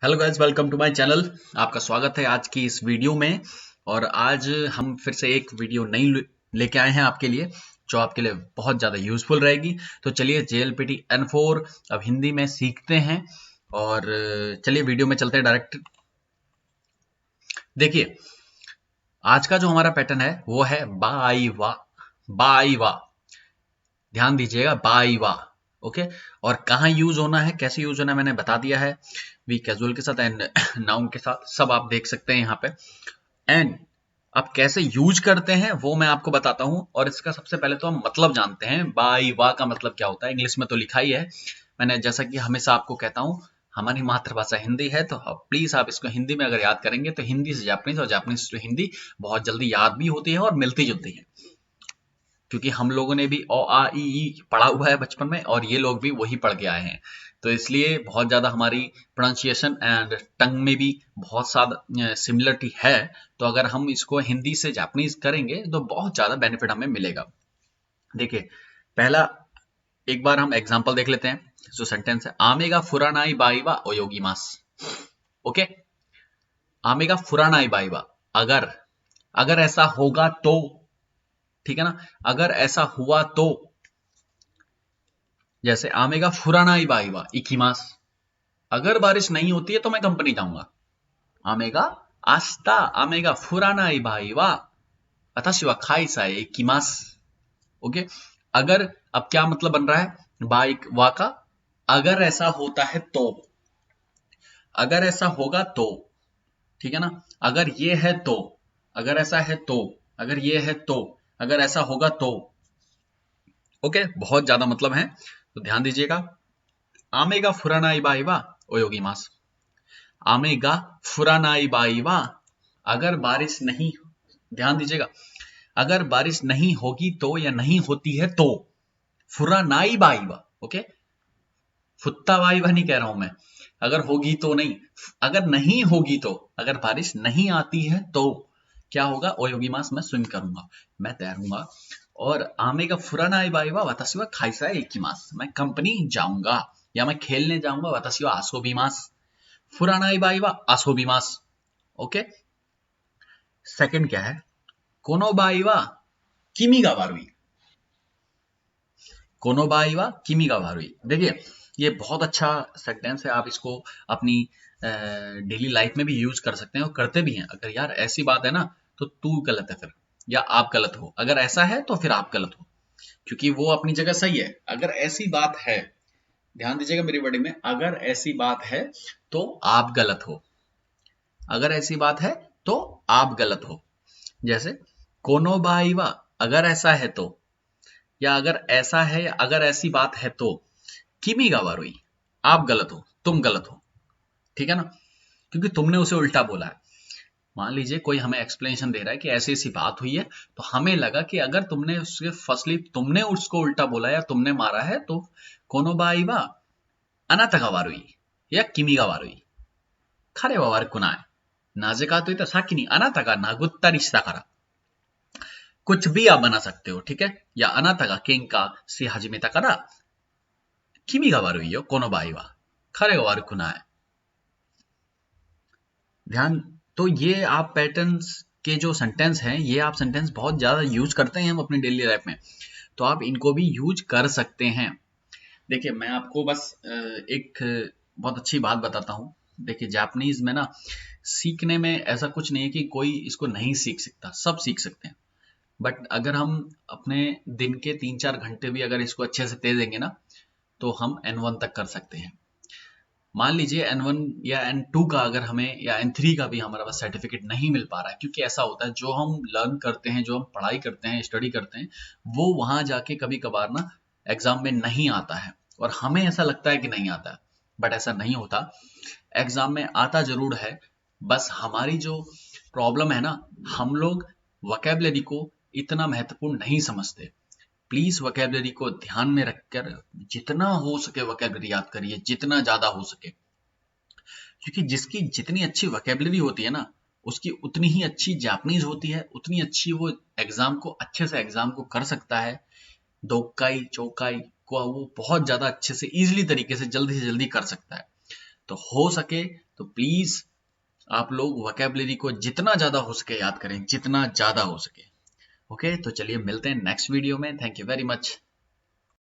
Hello guys, welcome to my channel. आपका स्वागत है आज की इस वीडियो में। और आज हम फिर से एक वीडियो नई लेके आए हैं आपके लिए, जो आपके लिए बहुत ज़्यादा यूजफुल रहेगी। तो चलिए JLPT N4 अब हिंदी में सीखते हैं। और चलिए वीडियो में चलते हैं डायरेक्ट। देखिए, आज का जो हमारा पैटर्न है वो है बा आई वाह। बा आई वाह, ध्यान दीजिएगा, बा आई वाह। ओके। और कहाँ यूज होना है, कैसे यूज होना है, मैंने बता दिया है। वी कैजुअल के साथ एंड नाउन के साथ सब आप देख सकते हैं यहाँ पे। एंड अब कैसे यूज करते हैं वो मैं आपको बताता हूं। और इसका सबसे पहले तो हम मतलब जानते हैं, बाई वाह का मतलब क्या होता है। इंग्लिश में तो लिखा ही है। मैंने जैसा कि हमेशा आपको कहता हूं, हमारी मातृभाषा हिंदी है, तो प्लीज आप इसको हिंदी में अगर याद करेंगे तो हिंदी से जापानीज और जापानीज से हिंदी बहुत जल्दी याद भी होती है और मिलती जुलती है। क्योंकि हम लोगों ने भी ओ आ ई पढ़ा हुआ है बचपन में, और ये लोग भी वही पढ़ के आए हैं। तो इसलिए बहुत ज़्यादा हमारी प्रोनाउंसिएशन एंड टंग में भी बहुत ज़्यादा सिमिलरिटी है। तो अगर हम इसको हिंदी से जापानीज करेंगे तो बहुत ज़्यादा बेनिफिट हमें मिलेगा। देखिए, पहला एक बार हम एग्जाम्पल देख लेते हैं। जो सेंटेंस है, आमेगा फुरानाई बाईवा ओयोगी मास। ओके। आमेगा फुरानाई बाईवा, अगर अगर ऐसा होगा तो, ठीक है ना। अगर ऐसा हुआ तो, जैसे आमेगा फुरानाई बाईवा इकीमास, अगर बारिश नहीं होती है तो मैं कंपनी जाऊंगा। आमेगा आस्ता आमेगा फुरानाई बाईवा वताशी वा काइसाए इकीमास। ओके। अगर, अब क्या मतलब बन रहा है बाई वा का, अगर ऐसा होता है तो, अगर ऐसा होगा तो, ठीक है ना। अगर ये है तो, अगर ऐसा है तो, अगर ये है तो, अगर ऐसा होगा तो। ओके, बहुत ज्यादा मतलब है, तो ध्यान दीजिएगा। आमेगा फुरानाई बाईवा ओयोगी मास। आमेगा फुरानाई बाईवा, अगर बारिश नहीं, ध्यान दीजिएगा, अगर बारिश नहीं होगी तो या नहीं होती है तो, फुरानाई बाईवा। ओके, फुत्ता बाईवा नहीं कह रहा हूं मैं। अगर होगी तो नहीं, अगर नहीं होगी तो, अगर बारिश नहीं आती है तो क्या होगा, ओयोगी मास, मैं स्विम करूंगा, मैं तैरूंगा। और आमेगा फुरानाई बाईवा वतासी वा खाइसा एकिमास, मैं कंपनी जाऊंगा या मैं खेलने जाऊंगा, वतासी वा आसोबीमास, फुरानाई बाईवा आसोबीमास। ओके। सेकंड क्या है, कोनो बाईवा किमी गा वारुई। कोनो बाईवा किमी गा वारुई, देखिए, ये बहुत अच्छा सेंटेंस है। आप इसको अपनी डेली लाइफ में भी यूज कर सकते हैं और करते भी हैं। अगर यार ऐसी बात है ना, तो तू गलत है फिर, या आप गलत हो। अगर ऐसा है तो फिर आप गलत हो, क्योंकि वो अपनी जगह सही है। अगर ऐसी बात है, ध्यान दीजिएगा मेरी वर्डिंग में, अगर ऐसी बात है तो आप गलत हो। अगर ऐसी बात है तो आप गलत हो। जैसे कोनो बाईवा, अगर ऐसा है तो, या अगर ऐसा है, या अगर ऐसी बात है तो, किमी गावारुई, आप गलत हो, तुम गलत हो। ठीक है ना, क्योंकि तुमने उसे उल्टा बोला है। मान लीजिए कोई हमें एक्सप्लेनेशन दे रहा है कि ऐसी ऐसी बात हुई है, तो हमें लगा कि अगर तुमने उसके फर्स्टली तुमने उसको उल्टा बोला या तुमने मारा है, तो कोनो बाईवा अनाता गावारुई या किमी गावारुई, खरे वा悪くない。なぜかといったらさっきにあなたが殴ったりしたから。कुछ भी आप बना सकते हो, ठीक है। या अनाता का केंका से हजमेता करा किमी गा वारुई यो कोनो बाई वा खरे गा वारुकु नाय। ध्यान, तो ये आप पैटर्न्स के जो सेंटेंस हैं, ये आप सेंटेंस बहुत ज्यादा यूज करते हैं हम अपनी डेली लाइफ में, तो आप इनको भी यूज कर सकते हैं। देखिए, मैं आपको बस एक बहुत अच्छी बात बताता हूँ। देखिए, जापानीज में ना सीखने में ऐसा कुछ नहीं है कि कोई इसको नहीं सीख सकता, सब सीख सकते हैं। बट अगर हम अपने दिन के 3-4 घंटे भी अगर इसको अच्छे से दे देंगे ना, तो हम N1 तक कर सकते हैं। मान लीजिए N1 या N2 का अगर हमें, या N3 का भी हमारा पास सर्टिफिकेट नहीं मिल पा रहा है, क्योंकि ऐसा होता है जो हम लर्न करते हैं, जो हम पढ़ाई करते हैं, स्टडी करते हैं, वो वहां जाके कभी कभार ना एग्जाम में नहीं आता है। और हमें ऐसा लगता है कि नहीं आता है, बट ऐसा नहीं होता। एग्जाम में आता जरूर है। बस हमारी जो प्रॉब्लम है ना, हम लोग वोकैबुलरी को इतना महत्वपूर्ण नहीं समझते। प्लीज वोकैबुलरी को ध्यान में रखकर जितना हो सके वोकैबुलरी याद करिए, जितना ज्यादा हो सके। क्योंकि जिसकी जितनी अच्छी वोकैबुलरी होती है ना, उसकी उतनी ही अच्छी जापानीज होती है, उतनी अच्छी वो एग्जाम को अच्छे से एग्जाम को कर सकता है। दोक्काई चौकाई को वो बहुत ज्यादा अच्छे से इजीली तरीके से जल्दी कर सकता है। तो हो सके तो प्लीज आप लोग वोकैबुलरी को जितना ज्यादा हो सके याद करें, जितना ज्यादा हो सके। ओके, तो चलिए मिलते हैं नेक्स्ट वीडियो में। Thank you very much.